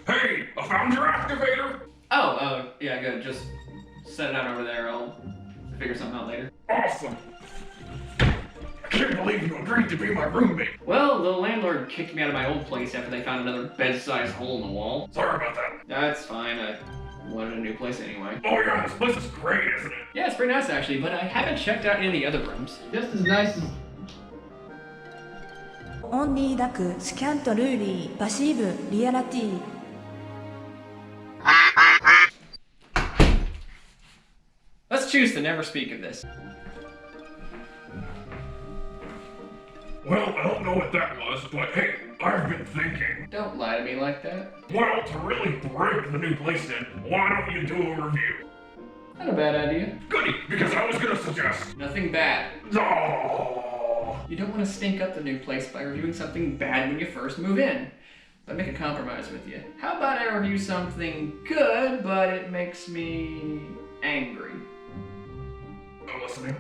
Hey, I found your activator! Yeah, good. Just set it out over there. I'll figure something out later. Awesome! I can't believe you agreed to be my roommate. Well, the landlord kicked me out of my old place after they found another bed-sized hole in the wall. Sorry about that. That's fine. I wanted a new place anyway. Oh yeah, this place is great, isn't it? Yeah, it's pretty nice actually, but I haven't checked out any of the other rooms. Just as nice as... オンリーダク、スキャントルーリー、パシーブ、リアラティ。Let's choose to never speak of this. Well, I don't know what that was, but hey, I've been thinking. Don't lie to me like that. Well, to really break the new place in, why don't you do a review? Not a bad idea. Goody, because I was gonna suggest... Nothing bad. Oh. You don't want to stink up the new place by reviewing something bad when you first move in. But make a compromise with you. How about I review something good, but it makes me angry? I'm listening.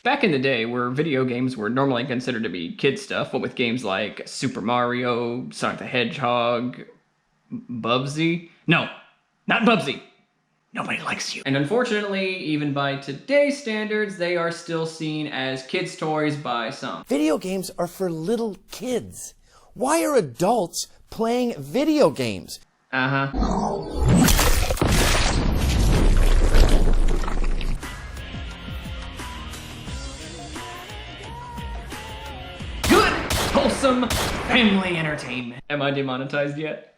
Back in the day, where video games were normally considered to be kid stuff, what with games like Super Mario, Sonic the Hedgehog, Bubsy? No, not Bubsy. Nobody likes you. And unfortunately, even by today's standards, they are still seen as kids' toys by some. Video games are for little kids. Why are adults playing video games? Good, wholesome family entertainment. Am I demonetized yet?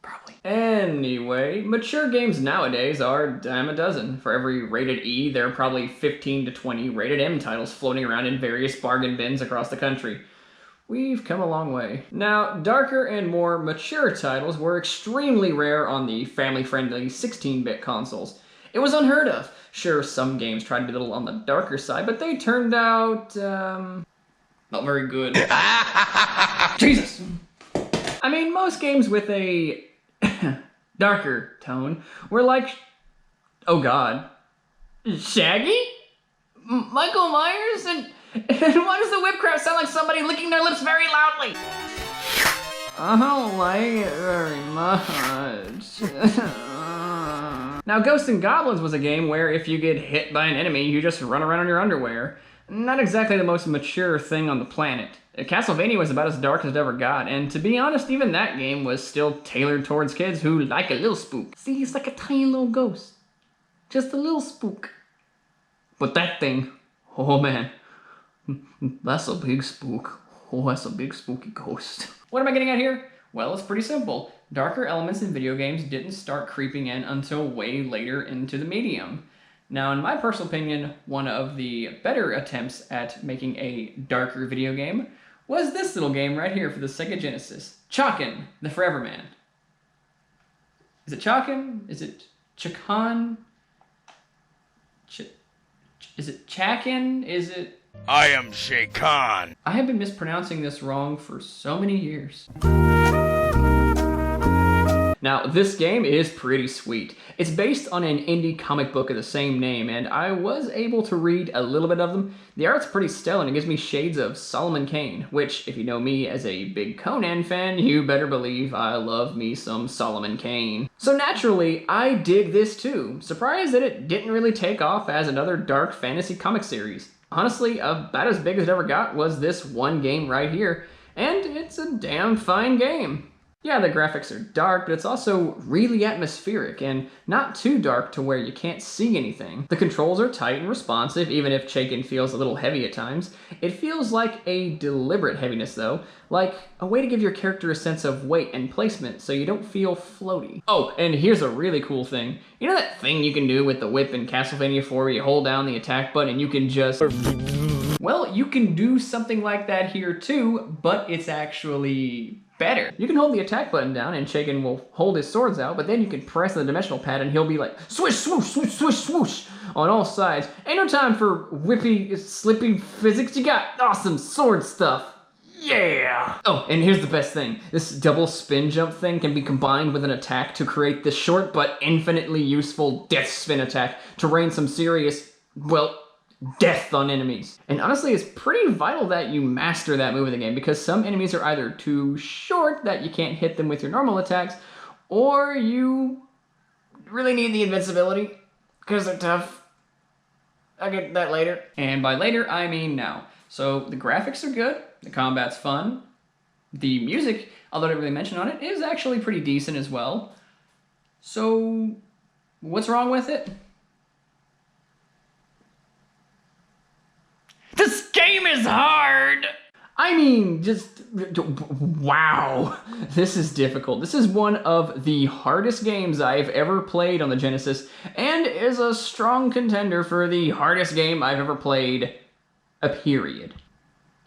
Probably. Anyway, mature games nowadays are a dime a dozen. For every rated E, there are probably 15 to 20 rated M titles floating around in various bargain bins across the country. We've come a long way. Now, darker and more mature titles were extremely rare on the family-friendly 16-bit consoles. It was unheard of. Sure, some games tried to be a little on the darker side, but they turned out, not very good. Jesus! I mean, most games with a darker tone were like, oh god, Shaggy? Michael Myers? And why does the whipcraft sound like somebody licking their lips very loudly? I don't like it very much. Now, Ghosts and Goblins was a game where if you get hit by an enemy, you just run around in your underwear. Not exactly the most mature thing on the planet. Castlevania was about as dark as it ever got, and to be honest, even that game was still tailored towards kids who like a little spook. See, he's like a tiny little ghost. Just a little spook. But that thing, oh man, that's a big spook. Oh, that's a big spooky ghost. What am I getting at here? Well, it's pretty simple. Darker elements in video games didn't start creeping in until way later into the medium. Now, in my personal opinion, one of the better attempts at making a darker video game was this little game right here for the Sega Genesis. Chakan the Foreverman. Is it Chakan? Is it Chakan? Is it Chakan? Is it... I am Shakan. I have been mispronouncing this wrong for so many years. Now, this game is pretty sweet. It's based on an indie comic book of the same name, and I was able to read a little bit of them. The art's pretty stellar, and it gives me shades of Solomon Kane, which, if you know me as a big Conan fan, you better believe I love me some Solomon Kane. So naturally, I dig this too. Surprised that it didn't really take off as another dark fantasy comic series. Honestly, about as big as it ever got was this one game right here, and it's a damn fine game. Yeah, the graphics are dark, but it's also really atmospheric and not too dark to where you can't see anything. The controls are tight and responsive, even if Chakan feels a little heavy at times. It feels like a deliberate heaviness though, like a way to give your character a sense of weight and placement so you don't feel floaty. Oh, and here's a really cool thing. You know that thing you can do with the whip in Castlevania 4 where you hold down the attack button and you can just... Well, you can do something like that here too, but it's actually better. You can hold the attack button down and Chakan will hold his swords out, but then you can press the dimensional pad and he'll be like swish, swoosh, swoosh, swoosh, swoosh on all sides. Ain't no time for whippy, slippy physics. You got awesome sword stuff. Yeah! Oh, and here's the best thing. This double spin jump thing can be combined with an attack to create this short but infinitely useful death spin attack to rain some serious, well, death on enemies. And honestly, it's pretty vital that you master that move in the game because some enemies are either too short that you can't hit them with your normal attacks, or you really need the invincibility because they're tough. I'll get to that later. And by later, I mean now. So the graphics are good, the combat's fun, the music, although I didn't really mention on it, is actually pretty decent as well. So what's wrong with it? This game is hard! I mean, just, wow. This is difficult. This is one of the hardest games I've ever played on the Genesis, and is a strong contender for the hardest game I've ever played, period.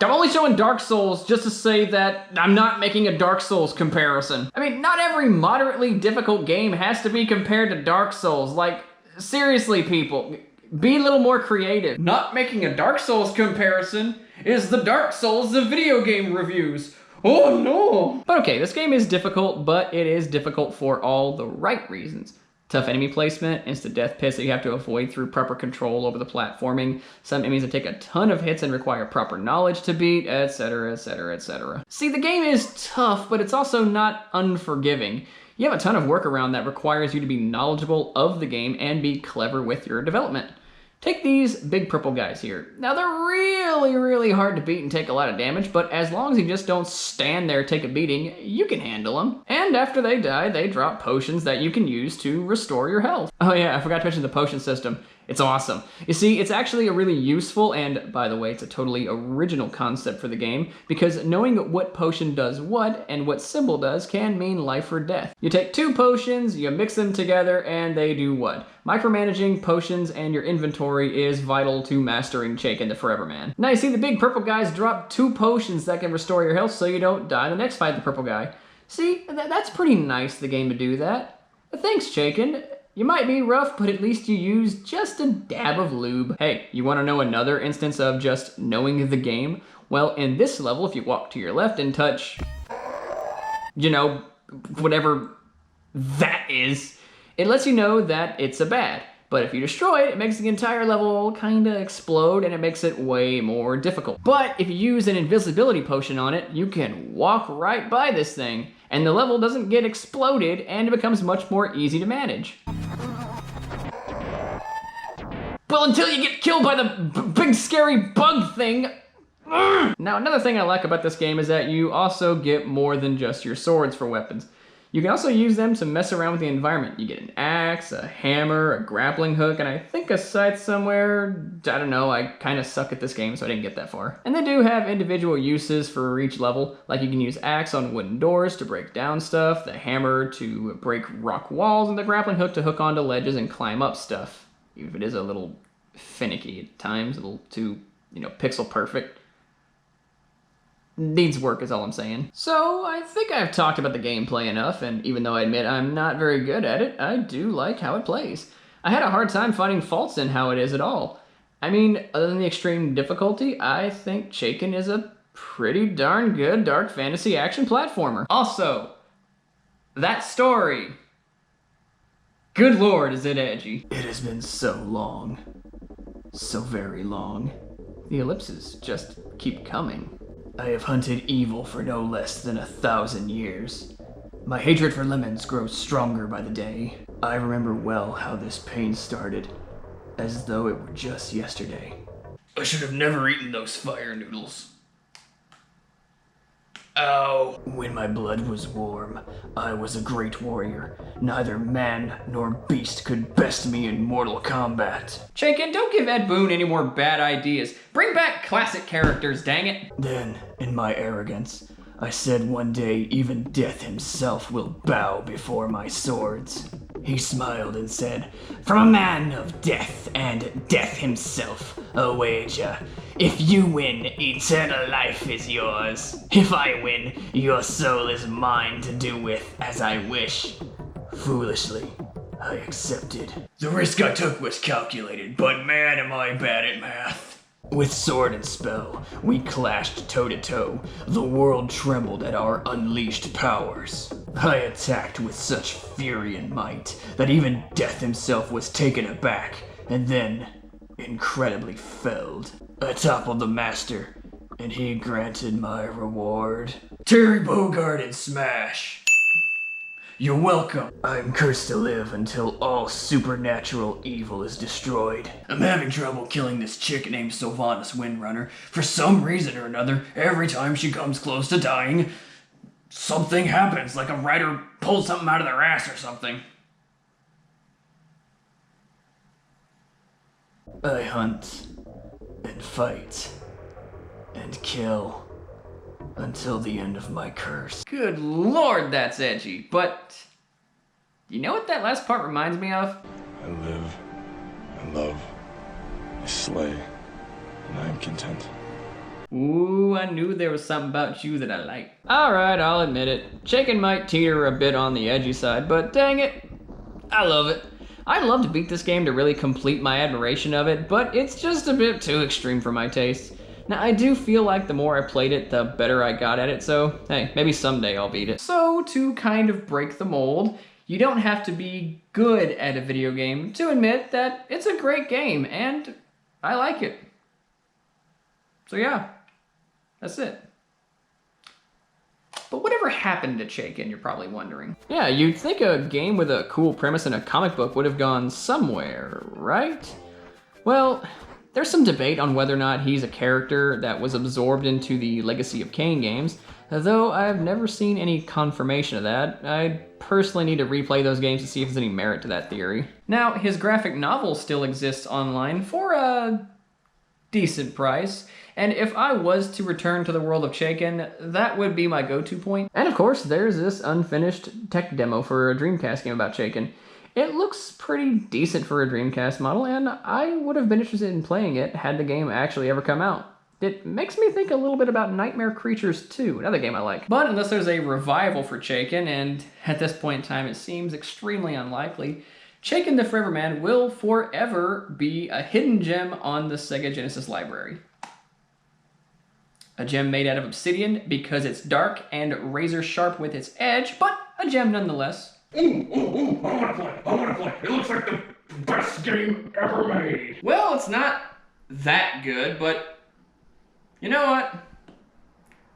I'm only showing Dark Souls just to say that I'm not making a Dark Souls comparison. I mean, not every moderately difficult game has to be compared to Dark Souls. Like, seriously, people. Be a little more creative. Not making a Dark Souls comparison is the Dark Souls of video game reviews. Oh no! But okay, this game is difficult, but it is difficult for all the right reasons. Tough enemy placement, instant death pits that you have to avoid through proper control over the platforming, some enemies that take a ton of hits and require proper knowledge to beat, etc, etc, etc. See, the game is tough, but it's also not unforgiving. You have a ton of workaround that requires you to be knowledgeable of the game and be clever with your development. Take these big purple guys here. Now they're really hard to beat and take a lot of damage, but as long as you just don't stand there, take a beating, you can handle them. And after they die, they drop potions that you can use to restore your health. Oh yeah, I forgot to mention the potion system. It's awesome. You see, it's actually a really useful, and by the way, it's a totally original concept for the game, because knowing what potion does what and what symbol does can mean life or death. You take two potions, you mix them together, and they do what? Micromanaging potions and your inventory is vital to mastering Chakan the Foreverman. Now you see the big purple guys drop two potions that can restore your health so you don't die in the next fight with the purple guy. See, that's pretty nice, the game to do that. Thanks, Chakan. You might be rough, but at least you use just a dab of lube. Hey, you want to know another instance of just knowing the game? Well, in this level, if you walk to your left and touch, you know, whatever that is, it lets you know that it's a bad. But if you destroy it, it makes the entire level kinda explode and it makes it way more difficult. But if you use an invisibility potion on it, you can walk right by this thing and the level doesn't get exploded and it becomes much more easy to manage. Well, until you get killed by the big scary bug thing. Now, another thing I like about this game is that you also get more than just your swords for weapons. You can also use them to mess around with the environment. You get an axe, a hammer, a grappling hook, and I think a scythe somewhere. I don't know, I kind of suck at this game, so I didn't get that far. And they do have individual uses for each level, like you can use axe on wooden doors to break down stuff, the hammer to break rock walls, and the grappling hook to hook onto ledges and climb up stuff. Even if it is a little finicky at times, a little too, pixel perfect. Needs work is all I'm saying. So I think I've talked about the gameplay enough, and even though I admit I'm not very good at it, I do like how it plays. I had a hard time finding faults in how it is at all. I mean, other than the extreme difficulty, I think Chakan is a pretty darn good dark fantasy action platformer. Also, that story. Good lord, is it edgy. It has been so long. So very long. The ellipses just keep coming. I have hunted evil for no less than 1,000 years. My hatred for lemons grows stronger by the day. I remember well how this pain started, as though it were just yesterday. I should have never eaten those fire noodles. Ow. When my blood was warm, I was a great warrior. Neither man nor beast could best me in mortal combat. Chakan, don't give Ed Boon any more bad ideas. Bring back classic characters, dang it. Then, in my arrogance, I said one day even death himself will bow before my swords. He smiled and said, "From a man of death and death himself, a wager. If you win, eternal life is yours. If I win, your soul is mine to do with as I wish. Foolishly, I accepted. The risk I took was calculated, but man am I bad at math. With sword and spell, we clashed toe-to-toe. The world trembled at our unleashed powers. I attacked with such fury and might that even death himself was taken aback, and then, incredibly felled. I toppled the master, and he granted my reward. Terry Bogard and Smash! You're welcome. I'm cursed to live until all supernatural evil is destroyed. I'm having trouble killing this chick named Sylvanas Windrunner. For some reason or another, every time she comes close to dying, something happens, like a writer pulls something out of their ass or something. I hunt, and fight, and kill. Until the end of my curse. Good lord, that's edgy. But you know what that last part reminds me of? I live, I love, I slay, and I am content. Ooh, I knew there was something about you that I liked. Alright, I'll admit it. Chakan might teeter a bit on the edgy side, but dang it, I love it. I'd love to beat this game to really complete my admiration of it, but it's just a bit too extreme for my taste. Now, I do feel like the more I played it, the better I got at it, so hey, maybe someday I'll beat it. So, to kind of break the mold, you don't have to be good at a video game to admit that it's a great game, and I like it. So yeah, that's it. But whatever happened to Chakan, you're probably wondering. Yeah, you'd think a game with a cool premise and a comic book would have gone somewhere, right? Well, there's some debate on whether or not he's a character that was absorbed into the Legacy of Kain games, though I've never seen any confirmation of that. I personally need to replay those games to see if there's any merit to that theory. Now, his graphic novel still exists online for a decent price, and if I was to return to the world of Chakan, that would be my go-to point. And of course, there's this unfinished tech demo for a Dreamcast game about Chakan. It looks pretty decent for a Dreamcast model, and I would have been interested in playing it had the game actually ever come out. It makes me think a little bit about Nightmare Creatures 2, another game I like. But unless there's a revival for Chakan, and at this point in time it seems extremely unlikely, Chakan the Foreverman will forever be a hidden gem on the Sega Genesis library. A gem made out of obsidian because it's dark and razor sharp with its edge, but a gem nonetheless. Ooh, I wanna play. It looks like the best game ever made. Well, it's not that good, but you know what?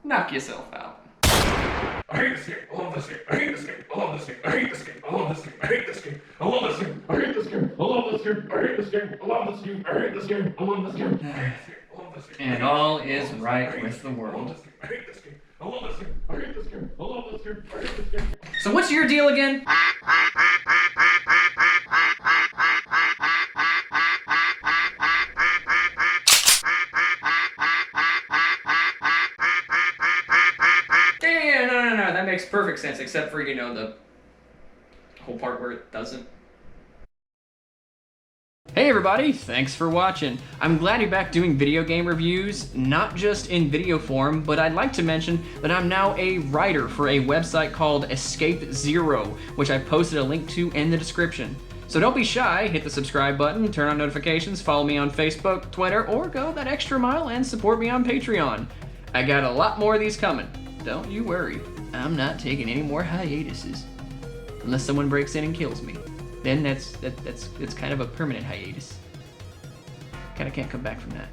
Knock yourself out. I hate this game. I love this game. I hate this game. I love this game. I hate this game. I love this game. I hate this game. I love this game. I hate this game. I love this game. I hate this game. I love this game. I hate this game. I love this game. I hate this game. I love this game. And all is right with the world. I hate this game. I love this game. I hate this game. I love this game. I hate this game. So what's your deal again? Yeah, no, that makes perfect sense, except for, you know, the whole part where it doesn't. Hey everybody, thanks for watching. I'm glad you're back doing video game reviews, not just in video form, but I'd like to mention that I'm now a writer for a website called Escape Zero, which I posted a link to in the description. So don't be shy, hit the subscribe button, turn on notifications, follow me on Facebook, Twitter, or go that extra mile and support me on Patreon. I got a lot more of these coming. Don't you worry, I'm not taking any more hiatuses. Unless someone breaks in and kills me. Then it's kind of a permanent hiatus. Kinda can't come back from that.